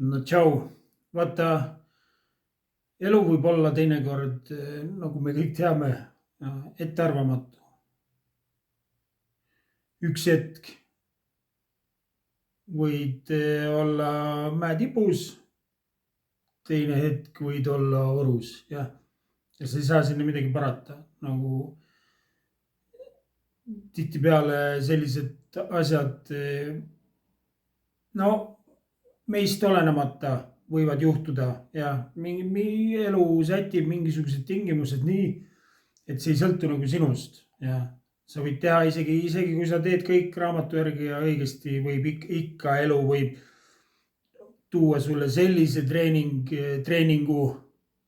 No tšau, vaata, elu võib olla teinekord, nagu me kõik teame, ettearvamatu. Üks hetk võid olla mäetipus, teine hetk võid olla orus, jah. Ja sa ei saa sinna midagi parata, nagu tihtipeale sellised asjad, no meist olenemata võivad juhtuda ja elu sätib mingisugused tingimused nii, et see ei sõltu nagu sinust ja sa võid teha isegi kui sa teed kõik raamatu järgi ja õigesti, võib ikka elu võib tuua sulle sellise treeningu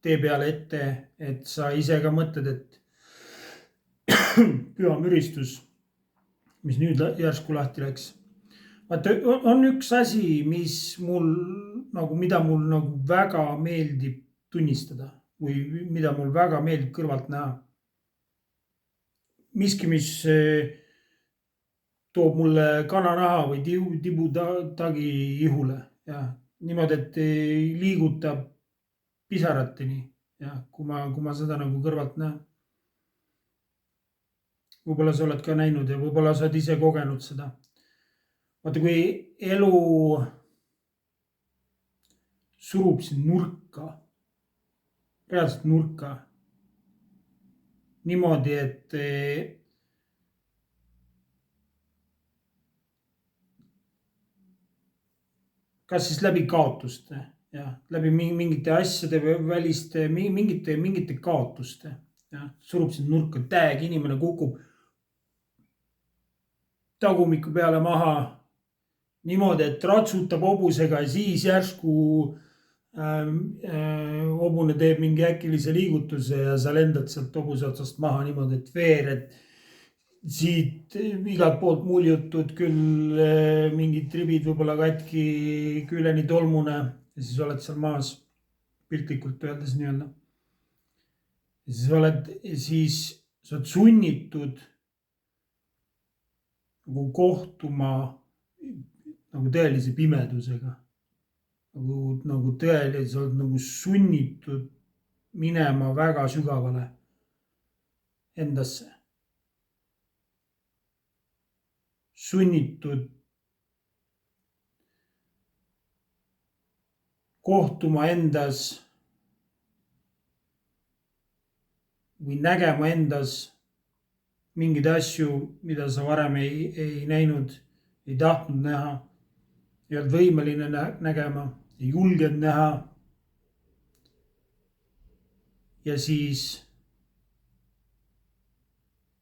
tee peale ette, et sa ise ka mõtled, et püha müristus, mis nüüd järsku lahti läks. Vaata, on üks asi, mida mul nagu väga meeldib tunnistada või mida mul väga meeldib kõrvalt näha. Miski, mis toob mulle kananaha või tibutagi ihule ja niimoodi, et liigutab pisarateni ja kui ma seda nagu kõrvalt näen. Võib-olla sa oled ka näinud ja võib-olla sa oled ise kogenud seda. Vaata, kui elu surub sind nurka, reaalselt nurka, niimoodi, et kas siis läbi kaotuste ja läbi mingite asjade väliste, mingite kaotuste ja surub sind nurka, täiega inimene kukub tagumiku peale maha niimoodi, et ratsutab hobusega ja siis järsku hobune teeb mingi äkilise liigutuse ja sa lendad sealt hobuse otsast maha niimoodi, et veered siit igalt poolt muljutud, küll mingid ribid võib-olla katki, küüleni tolmune ja siis oled seal maas piltlikult öeldes nii-öelda. Ja siis sa oled sunnitud nagu kohtuma nagu tõelise pimedusega, nagu tõeliselt, sa oled nagu sunnitud minema väga sügavale endasse. Sunnitud kohtuma endas või nägema endas mingeid asju, mida sa varem ei näinud, ei tahtnud näha, ei olnud võimeline nägema, ei julgenud näha. Ja siis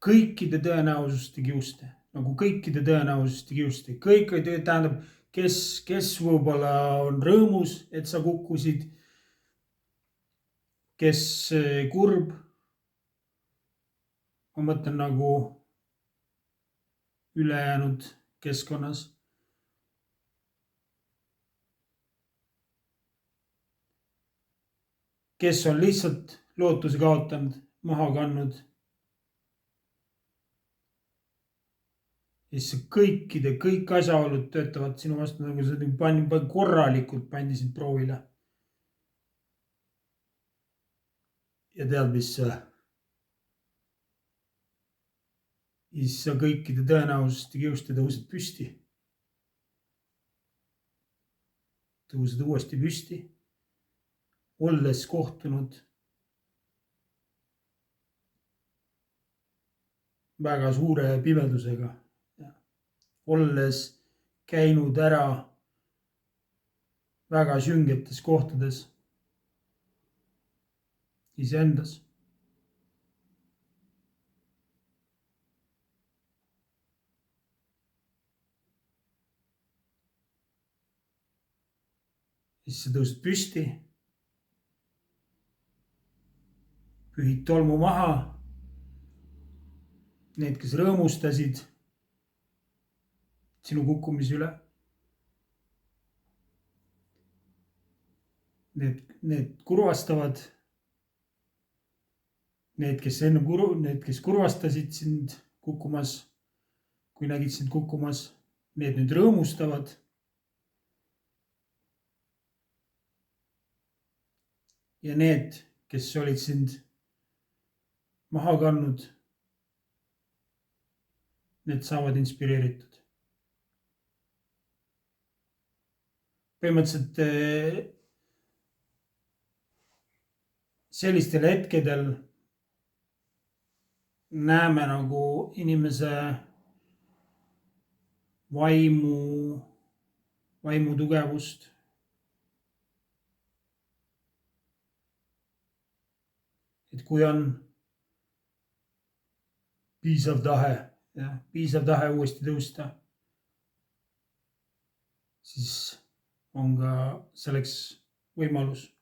kõikide tõenäosuste kiuste, kõik tähendab, kes võib-olla on rõõmus, et sa kukkusid, kes kurb. Ma mõtlen nagu ülejäänud keskkonnas. Kes on lihtsalt lootuse kaotanud, maha kandnud. Ja siis kõik asjaolud töötavad sinu vastu, nagu sa korralikult pandi sind proovile. Ja tead, mis siis sa kõikide tõenäosuste kiuste tõused püsti. Tõused uuesti püsti, olles kohtunud väga suure pimedusega, olles käinud ära väga süngetes kohtades iseendas. Siis sa tõused püsti, pühid tolmu maha. Need, kes rõõmustasid sinu kukkumise üle. Need kurvastavad. Need, kes kurvastasid sind kukkumas, kui nägid sind kukkumas, need nüüd rõõmustavad. ja need, kes olid sind maha kandnud, need saavad inspireeritud. Põhimõtteliselt sellistel hetkedel näeme nagu inimese vaimu tugevust. Et kui on piisav tahe uuesti tõusta, siis on ka selleks võimalus.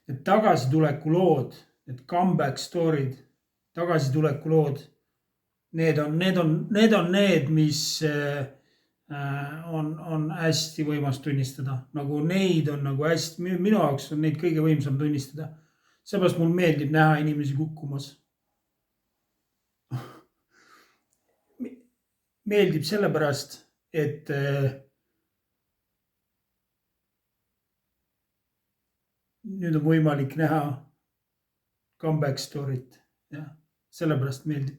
Need tagasituleku lood, need comeback story'd, tagasituleku lood, need on need, mis on hästi võimas tunnistada. Nagu neid on nagu hästi, minu jaoks on neid kõige võimsam tunnistada. Seepärast mul meeldib näha inimesi kukkumas. Meeldib sellepärast, et nüüd on võimalik näha comeback story't. Ja, sellepärast meeldib.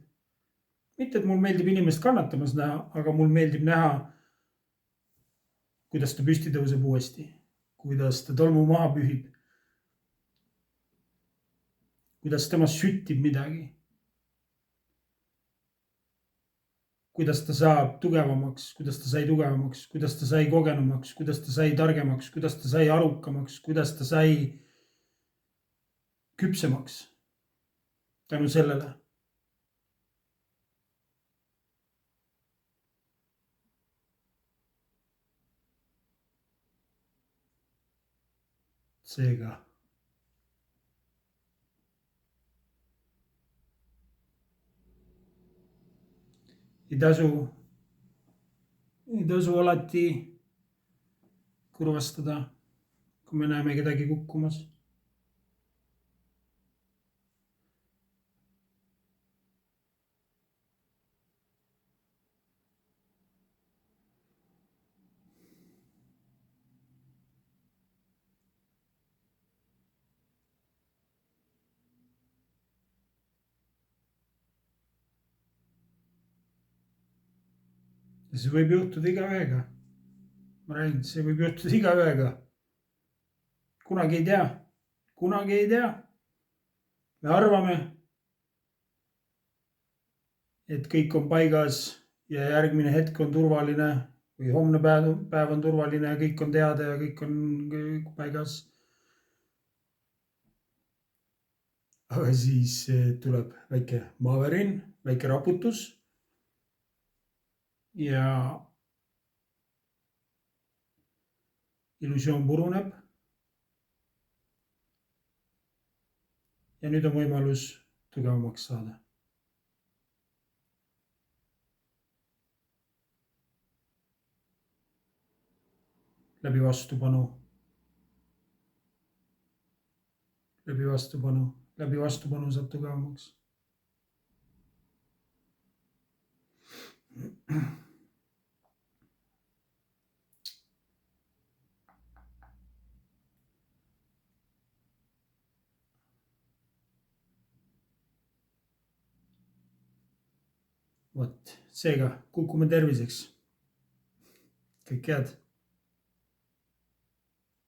Mitte, et mul meeldib inimest kannatamas näha, aga mul meeldib näha, kuidas ta püsti tõuseb uuesti, kuidas ta tolmu maha pühib, kuidas temast süttib midagi, kuidas ta saab tugevamaks, kuidas ta sai tugevamaks, kuidas ta sai kogenumaks, kuidas ta sai targemaks, kuidas ta sai arukamaks, kuidas ta sai küpsemaks tänu sellele. Seega ei tasu alati kurvastada, kui me näeme kedagi kukkumas. Ja see võib juhtuda igaühega. Ma räägin, see võib juhtuda igaühega. Kunagi ei tea. Me arvame, et kõik on paigas ja järgmine hetk on turvaline või homne päev on turvaline ja kõik on teada ja kõik on paigas. Aga siis tuleb väike maavärin, väike raputus. Ja illusioon puruneb. Ja nüüd on võimalus tugevamaks saada. Läbi vastupanu saab tugevamaks. Vot, seega kukume terviseks. Kõik head.